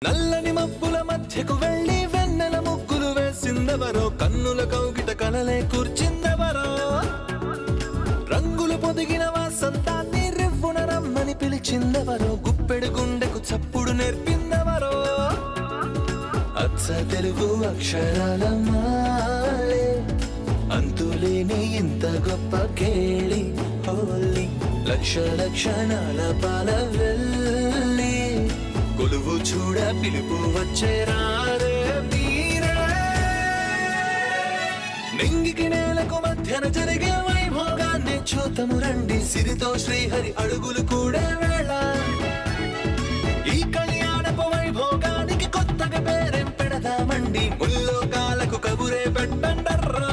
నల్లని మబ్బుల మధ్యకు వెళ్ళి వెన్నెల ముగ్గులు వేసిందెవరో కన్నుల కౌగిట కలలే కూర్చిందెవరో రంగులు పొదిగిన వాసంతాన్ని రివ్వున రమ్మని పిలిచిందెవరో గుప్పెడు గుండెకు చప్పుడు నేర్పిందెవరో అచ్చ తెలుగు అక్షరాల మాలే అంతులేని ఇంత గొప్ప కేళి హోలీ లక్ష లక్షణాల పాల వెళ్ళి కొలువు చూడ పిలుపు వచ్చేరారే వీరే నింగికి నేలకు మధ్యన జరిగే వైభోగాన్ని చూతము రండి సిరితో శ్రీహరి అడుగులు కూడే వేళ ఈ కళ్యాణపు వైభోగానికి కొత్తగా పేరేం పెడదామండి ముల్లోకాలకు కబురే పెట్టండర్రా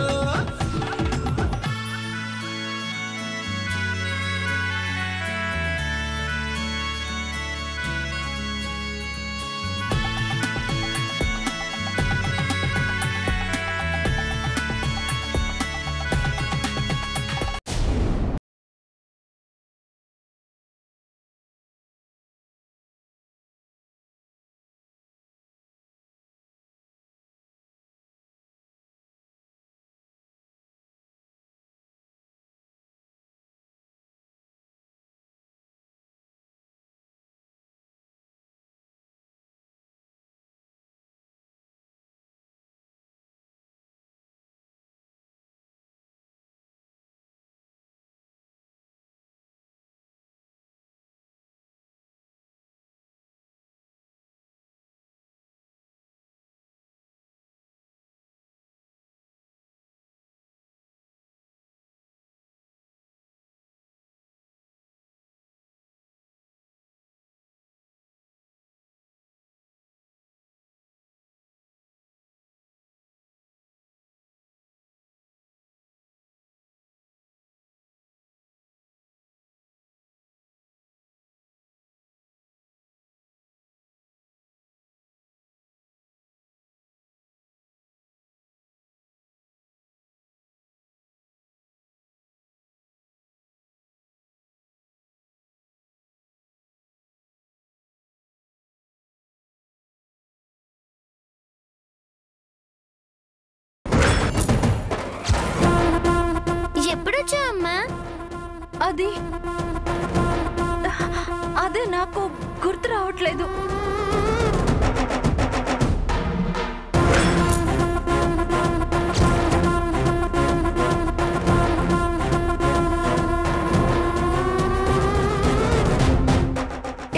అదే నాకు గుర్తు రావట్లేదు.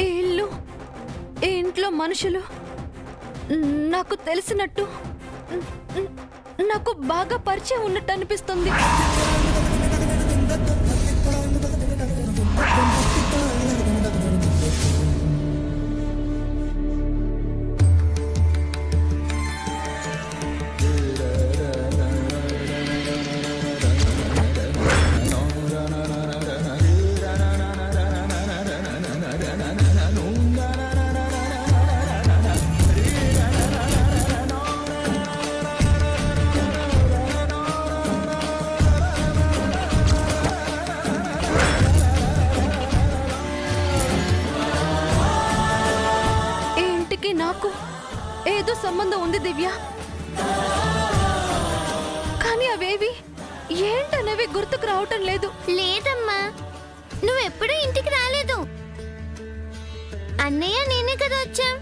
ఈ ఇల్లు, ఈ ఇంట్లో మనుషులు నాకు తెలిసినట్టు, నాకు బాగా పరిచయం ఉన్నట్టు అనిపిస్తుంది. నాకు ఏదో సంబంధం ఉంది దివ్య, కానీ అవేవి ఏంటనేవి గుర్తుకు రావటం లేదు. లేదమ్మా, నువ్వెప్పుడూ ఇంటికి రాలేదు. అన్నయ్య నేనే కదా వచ్చాం.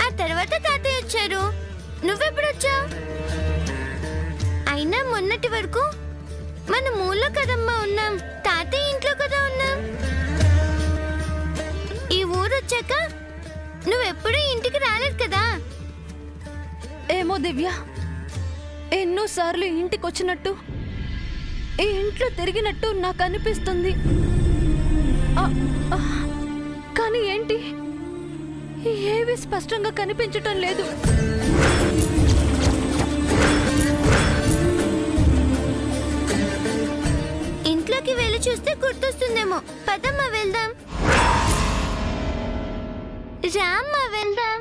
ఆ తర్వాత తాతయ్య వచ్చారు. నువ్వెప్పుడు వచ్చావు? అయినా మొన్నటి వరకు మన ఊళ్ళో కదమ్మా ఉన్నాం, తాతయ్య ఇంట్లో కదా ఉన్నాం. ఈ ఊరు వచ్చాక నువ్వెప్పుడూ ఇంటికి రాలేదు కదా. ఏమో దివ్య, ఎన్నోసార్లు ఇంటికి వచ్చినట్టు, ఈ ఇంట్లో తిరిగినట్టు నాకు అనిపిస్తుంది. కానీ ఏంటి, ఏవి స్పష్టంగా కనిపించటం లేదు. ఇంట్లోకి వెళ్ళి చూస్తే గుర్తొస్తుందేమో. పదమ్మా వెళ్దాం. రామ్మా వెళ్దాం.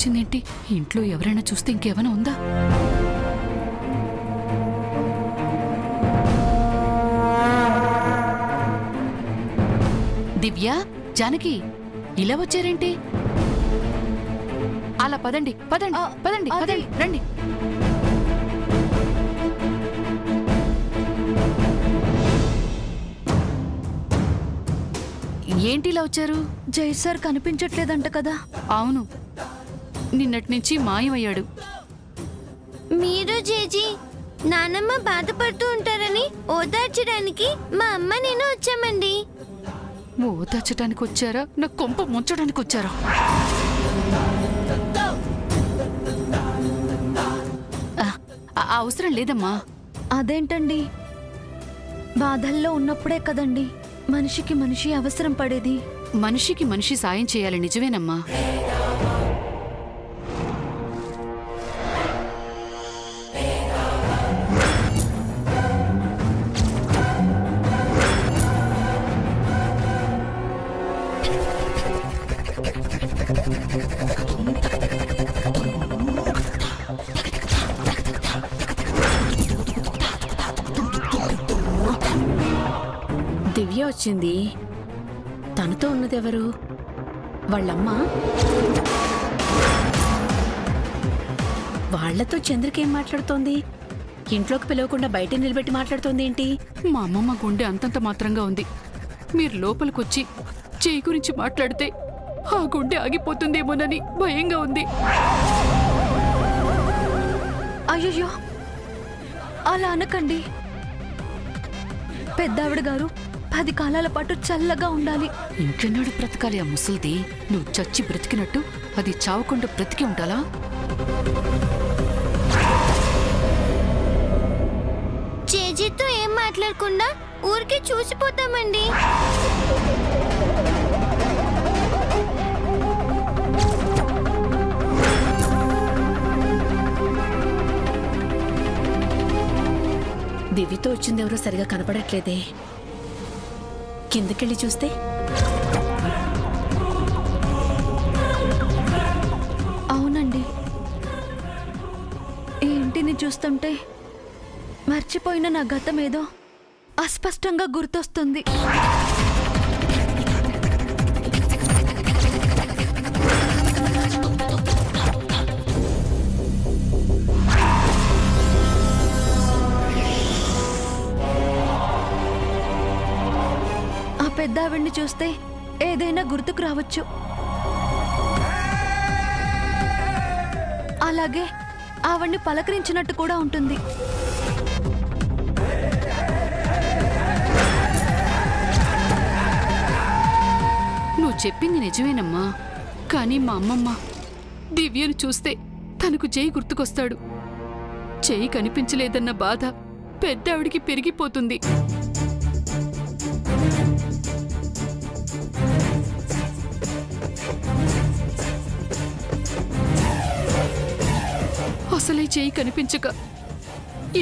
వచ్చిందేంటి? ఇంట్లో ఎవరైనా చూస్తే ఇంకేమైనా ఉందా? దివ్య, జానకి ఇలా వచ్చారేంటి? అలా పదండి పదండి పదండి పదండి, రండి. ఏంటి ఇలా వచ్చారు? జై సార్ కనిపించట్లేదంట కదా? అవును, నిన్నటి నుంచి మాయమయ్యాడు. మీరు జేజీ నానమ్మ బాధపడుతూ ఉంటారని ఓదార్చడానికి మా అమ్మ నేను వచ్చామండి. ఓదార్చడానికి వచ్చారా? నా కొంప ముంచడానికి వచ్చారా? అవసరం లేదమ్మా. అదేంటండి, బాధల్లో ఉన్నప్పుడే కదండి మనిషికి మనిషి అవసరం పడేది. మనిషికి మనిషి సాయం చేయాలి, నిజమేనమ్మా. దివ్య వచ్చింది. తనతో ఉన్నదెవరు? వాళ్ళమ్మ. వాళ్లతో చంద్రకేం మాట్లాడుతోంది? ఇంట్లోకి పిలవకుండా బయట నిలబెట్టి మాట్లాడుతోంది ఏంటి? మా అమ్మమ్మ గుండె అంతంత మాత్రంగా ఉంది. మీరు లోపలికొచ్చి చేయి గురించి మాట్లాడితే ఆ గుండె ఆగిపోతుందేమోనని భయంగా ఉంది. అయ్యయ్యో, అలా అనకండి. పెద్దావిడ గారు 10 కాలాల పాటు చల్లగా ఉండాలి. ఇంకెన్నాడు బ్రతకాలి ఆ ముసల్ది? నువ్వు చచ్చి బ్రతికినట్టు అది చావకుండా బ్రతికి ఉండాలా? జేజీతో ఏం మాట్లాడకుండా ఊరికే చూసిపోతామండి. దివ్యతో వచ్చిందెవరో సరిగా కనపడట్లేదే. కిందకెళ్ళి చూస్తే అవునండి, ఈ ఇంటిని చూస్తుంటే మర్చిపోయిన నా గతమేదో అస్పష్టంగా గుర్తొస్తుంది. పెద్దావిడ్ని చూస్తే ఏదైనా గుర్తుకు రావచ్చు. అలాగే ఆవిడ్ని పలకరించినట్టు కూడా ఉంటుంది. నువ్వు చెప్పింది నిజమేనమ్మా. కానీ మా అమ్మమ్మ దివ్యను చూస్తే తనకు జై గుర్తుకొస్తాడు. చేయి కనిపించలేదన్న బాధ పెద్దావిడికి పెరిగిపోతుంది. అసలే చేయి కనిపించక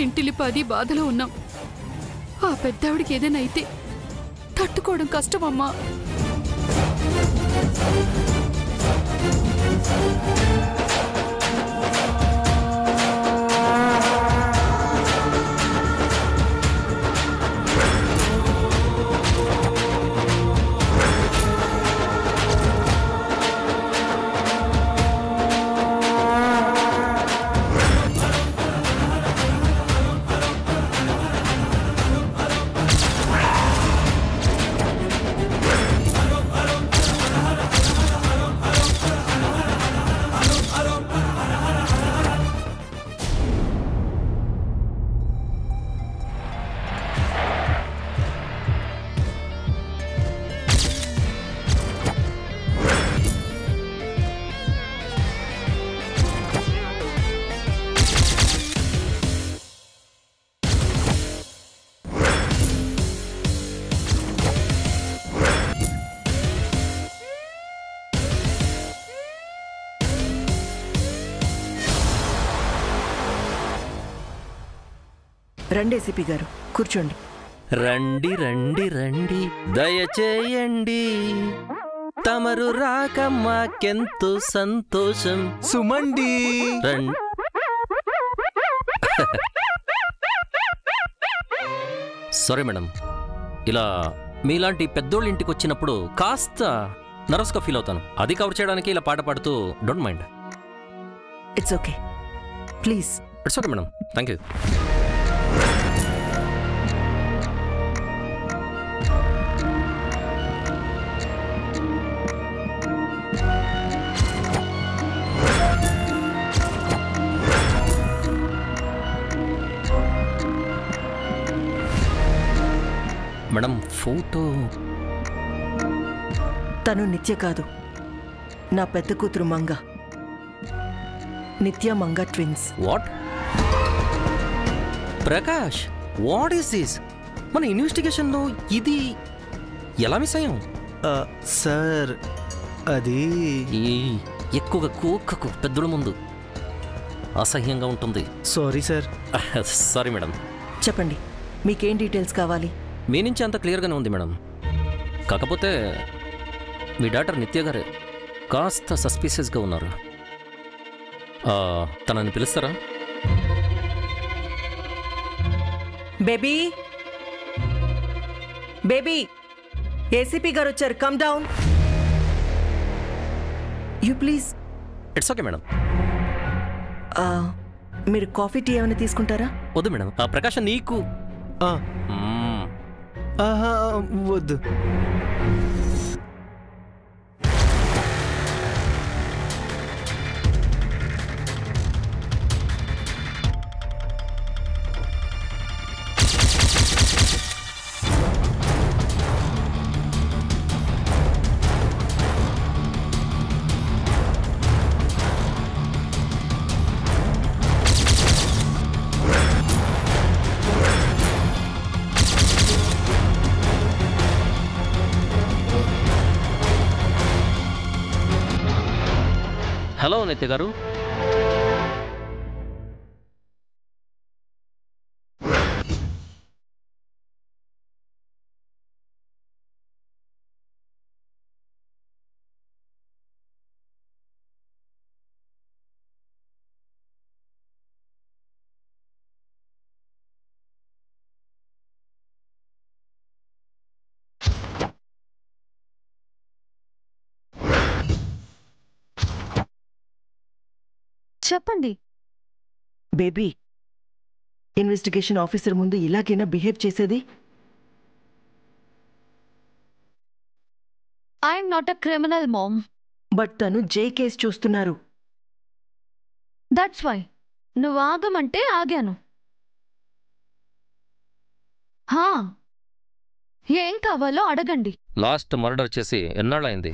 ఇంటిలిపాది బాధలో ఉన్నాం. ఆ పెద్దావిడికి ఏదైనా అయితే తట్టుకోవడం కష్టమమ్మా. రండి ఏసీపీ గారు, కూర్చోండి. రండి రండి రండి, దయచేయండి. తమరు రాక మాకెంతో సంతోషం. సుమండి సారీ మేడం, ఇలా మీలాంటి పెద్దోళ్ళ ఇంటికి వచ్చినప్పుడు కాస్త నర్వస్గా ఫీల్ అవుతాను. అది కవర్ చేయడానికి ఇలా పాట పాడుతూ don't mind. It's okay, please. It's okay madam, thank you. Madam photo తను నిత్య కాదు, నా పెద్ద కూతురు మంగ. నిత్య Manga twins. What? Prakash, what is this? మన ఇన్వెస్టిగేషన్లో ఇది ఎలా మిస్ అయ్యాం? సార్ అది ఎక్కువగా కూక్కకు పెద్దల ముందు అసహ్యంగా ఉంటుంది. Sorry sir. Sorry madam. చెప్పండి, మీకేం డీటెయిల్స్ కావాలి? మీ నుంచి అంత క్లియర్గానే ఉంది మేడం. కాకపోతే మీ డాక్టర్ నిత్య గారే కాస్త సస్పీషియస్గా ఉన్నారు. తనని పిలుస్తారా? బేబీ, బేబీ, ఏసీపీ గారు వచ్చారు. Come down. You please. It's okay madam. మీరు కాఫీ టీ ఏమైనా తీసుకుంటారా? వద్దు మేడం. ప్రకాశం నీకు వద్దు. హలో నిత్య గారు. చెప్పండి. బేబీ, ఇన్వెస్టిగేషన్ ఆఫీసర్ ముందు ఇలాగైనా బిహేవ్ చేసేది? I'm not a criminal mom. But తను జే కేసు చూస్తున్నారు. దట్స్ వై నువ్వు ఆగమంటే ఆగాను. ఏం కావాలో అడగండి. లాస్ట్ మర్డర్ చేసి ఎన్నాళ్ళైంది?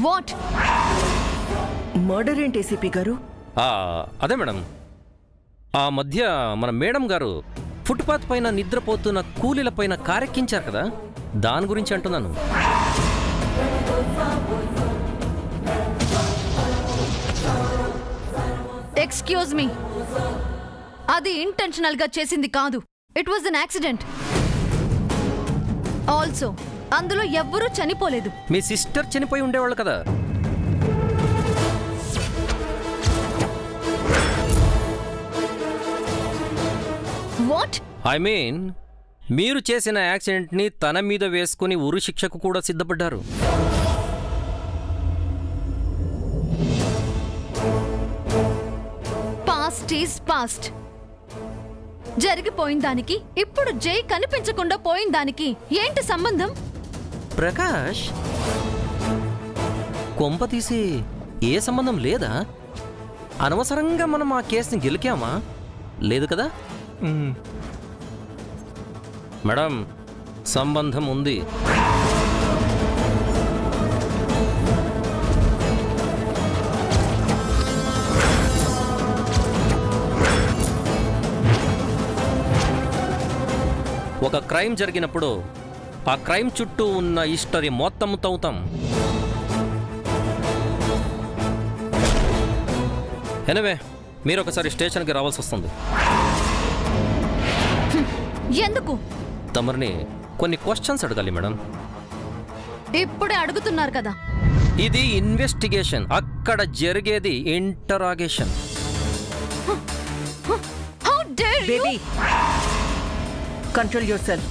వాట్? మర్డర్ ఏంటి ఏసీపీ గారు? అదే మేడం, ఆ మధ్య మన మేడం గారు ఫుట్పాత్ పైన నిద్రపోతున్న కూలీల పైన కారెక్కించారు కదా, దాని గురించి అంటున్నాను. ఎక్స్క్యూజ్ మీ, అది ఇంటెన్షనల్ గా చేసింది కాదు. It was an accident. Also అందులో ఎవ్వరూ చనిపోలేదు. మీ సిస్టర్ చనిపోయి ఉండేవాళ్ళు కదా. వాట్? ఐ మీన్ మీరు చేసిన యాక్సిడెంట్ని తన మీద వేసుకుని ఉరి శిక్షకు కూడా సిద్ధపడ్డారు. Past is past. జరిగిపోయిన దానికి ఇప్పుడు జై కనిపించకుండా పోయిన దానికి ఏంటి సంబంధం? ప్రకాష్, కొంప తీసి ఏ సంబంధం లేదా? అనవసరంగా మనం ఆ కేసుని గెలికామా? లేదు కదా మేడం, సంబంధం ఉంది. ఒక క్రైమ్ జరిగినప్పుడు ఆ క్రైమ్ చుట్టూ ఉన్న హిస్టరీ మొత్తం తవ్వుతాం. ఎనివే, మీరు ఒకసారి స్టేషన్కి రావాల్సి వస్తుంది. ఎందుకు? తమరిని కొన్ని క్వశ్చన్స్ అడగాలి మేడం. ఇప్పుడే అడుగుతున్నారు కదా. ఇది ఇన్వెస్టిగేషన్, అక్కడ జరిగేది interrogation. How dare you? Baby, control your self.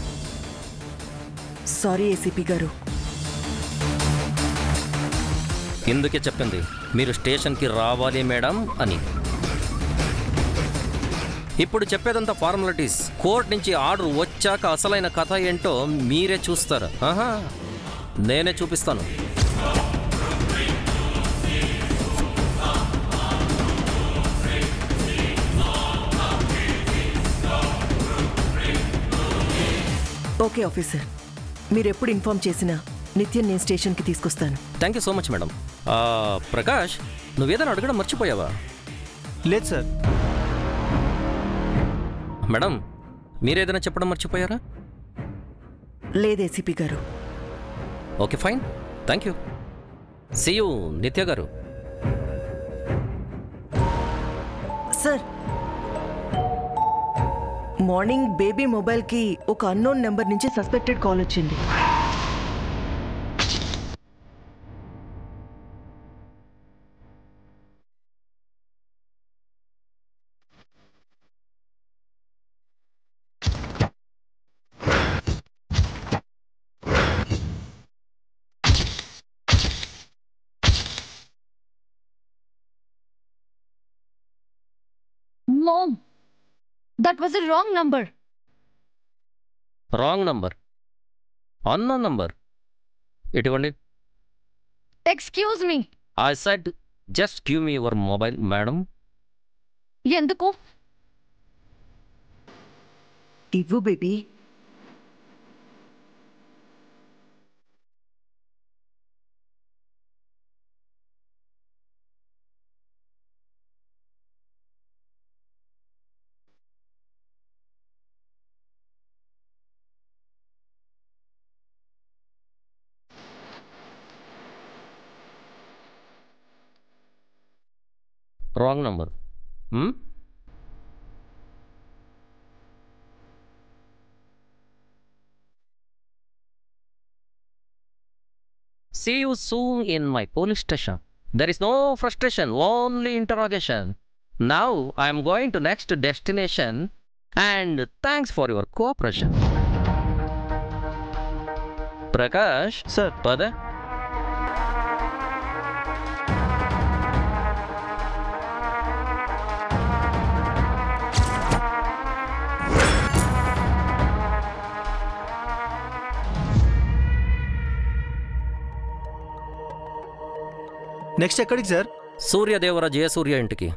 Sorry ACP గారు. ఇందుకే చెప్పింది మీరు స్టేషన్కి రావాలి మేడం అని. ఇప్పుడు చెప్పేదంతా ఫార్మాలిటీస్. కోర్టు నుంచి ఆర్డర్ వచ్చాక అసలైన కథ ఏంటో మీరే చూస్తారు. నేనే చూపిస్తాను. ఓకే ఆఫీసర్, మీరు ఎప్పుడు ఇన్ఫార్మ్ చేసినా నిత్యం నేను స్టేషన్కి తీసుకొస్తాను. Thank you so much madam. Prakash, నువ్వేదైనా అడగడం మర్చిపోయావా? లేదు సార్. మేడం, మీరేదైనా చెప్పడం మర్చిపోయారా? లేదు ఏసీపీ గారు. Okay, fine, thank you. See you Nitya గారు. సార్, మార్నింగ్ బేబీ మొబైల్కి ఒక అన్నోన్ నెంబర్ నుంచి సస్పెక్టెడ్ కాల్ వచ్చింది. Mom, that was a wrong number. Wrong number, unknown number. ఇటువంటి Excuse me. I said just give me your mobile madam. ఎందుకు? ఇవ్వు baby. Wrong number. See you soon in my police station. There is no frustration, only interrogation. Now I am going to next destination and thanks for your cooperation. Prakash, sir. Pada? Next ఎక్కడికి sir? Suryadevara Jayasurya ఇంటికి.